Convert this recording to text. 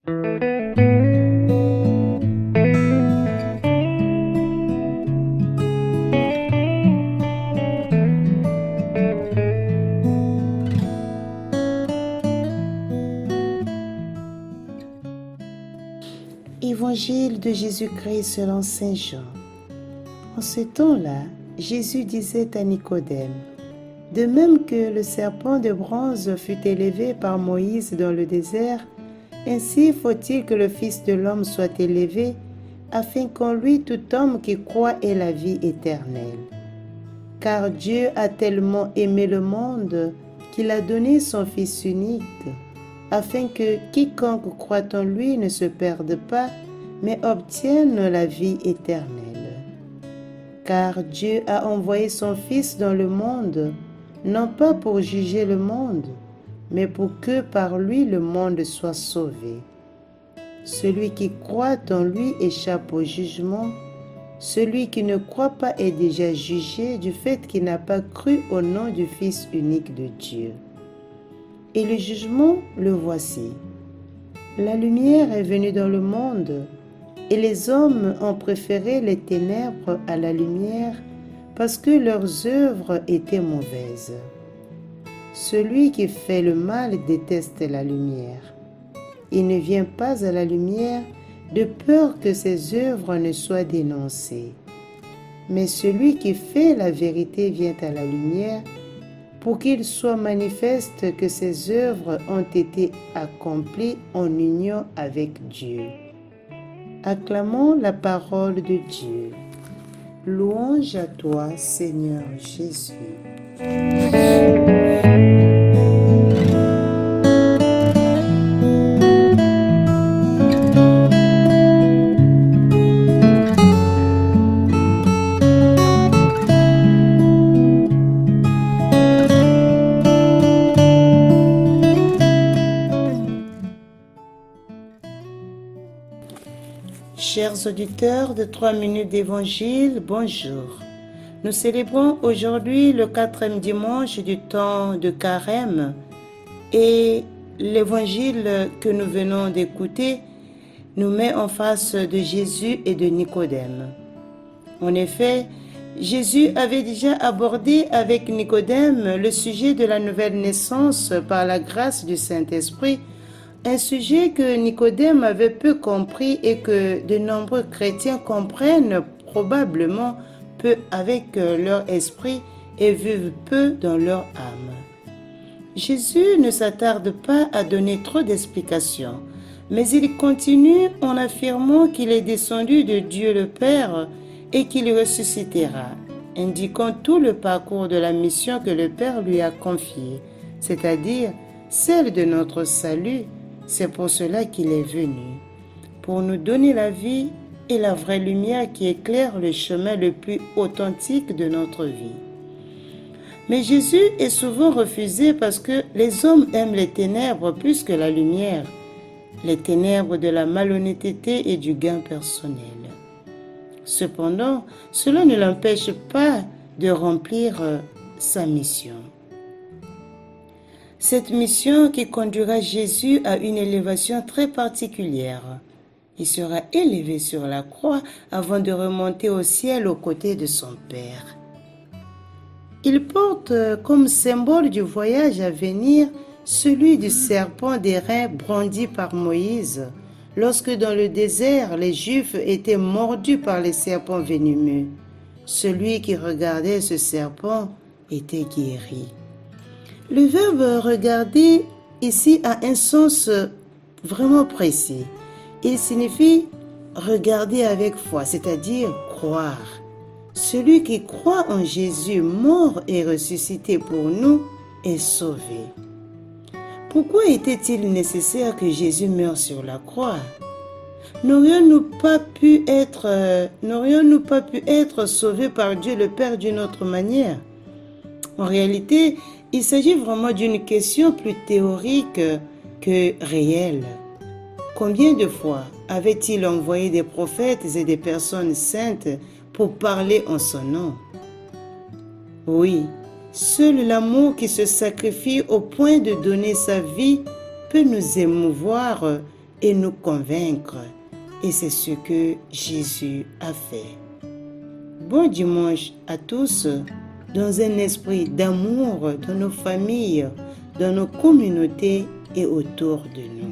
Évangile de Jésus-Christ selon Saint Jean. En ce temps-là, Jésus disait à Nicodème, « De même que le serpent de bronze fut élevé par Moïse dans le désert, ainsi faut-il que le Fils de l'homme soit élevé, afin qu'en lui tout homme qui croit ait la vie éternelle. Car Dieu a tellement aimé le monde qu'il a donné son Fils unique, afin que quiconque croit en lui ne se perde pas, mais obtienne la vie éternelle. Car Dieu a envoyé son Fils dans le monde, non pas pour juger le monde, mais pour que par lui le monde soit sauvé. Celui qui croit en lui échappe au jugement, celui qui ne croit pas est déjà jugé du fait qu'il n'a pas cru au nom du Fils unique de Dieu. Et le jugement, le voici. La lumière est venue dans le monde, et les hommes ont préféré les ténèbres à la lumière parce que leurs œuvres étaient mauvaises. Celui qui fait le mal déteste la lumière. Il ne vient pas à la lumière de peur que ses œuvres ne soient dénoncées. Mais celui qui fait la vérité vient à la lumière pour qu'il soit manifeste que ses œuvres ont été accomplies en union avec Dieu. Acclamons la parole de Dieu. Louange à toi, Seigneur Jésus. Chers auditeurs de 3 minutes d'Évangile, bonjour. Nous célébrons aujourd'hui le 4e dimanche du temps de Carême et l'Évangile que nous venons d'écouter nous met en face de Jésus et de Nicodème. En effet, Jésus avait déjà abordé avec Nicodème le sujet de la nouvelle naissance par la grâce du Saint-Esprit, un sujet que Nicodème avait peu compris et que de nombreux chrétiens comprennent probablement peu avec leur esprit et vivent peu dans leur âme. Jésus ne s'attarde pas à donner trop d'explications, mais il continue en affirmant qu'il est descendu de Dieu le Père et qu'il ressuscitera, indiquant tout le parcours de la mission que le Père lui a confiée, c'est-à-dire celle de notre salut. C'est pour cela qu'il est venu, pour nous donner la vie et la vraie lumière qui éclaire le chemin le plus authentique de notre vie. Mais Jésus est souvent refusé parce que les hommes aiment les ténèbres plus que la lumière, les ténèbres de la malhonnêteté et du gain personnel. Cependant, cela ne l'empêche pas de remplir sa mission. Cette mission qui conduira Jésus à une élévation très particulière. Il sera élevé sur la croix avant de remonter au ciel aux côtés de son Père. Il porte comme symbole du voyage à venir celui du serpent d'airain brandi par Moïse, lorsque dans le désert les Juifs étaient mordus par les serpents venimeux. Celui qui regardait ce serpent était guéri. Le verbe « regarder » ici a un sens vraiment précis. Il signifie regarder avec foi, c'est-à-dire croire. Celui qui croit en Jésus mort et ressuscité pour nous est sauvé. Pourquoi était-il nécessaire que Jésus meure sur la croix? N'aurions-nous pas pu être sauvés par Dieu le Père d'une autre manière? En réalité, il s'agit vraiment d'une question plus théorique que réelle. Combien de fois avait-il envoyé des prophètes et des personnes saintes pour parler en son nom? Oui, seul l'amour qui se sacrifie au point de donner sa vie peut nous émouvoir et nous convaincre. Et c'est ce que Jésus a fait. Bon dimanche à tous, dans un esprit d'amour dans nos familles, dans nos communautés et autour de nous.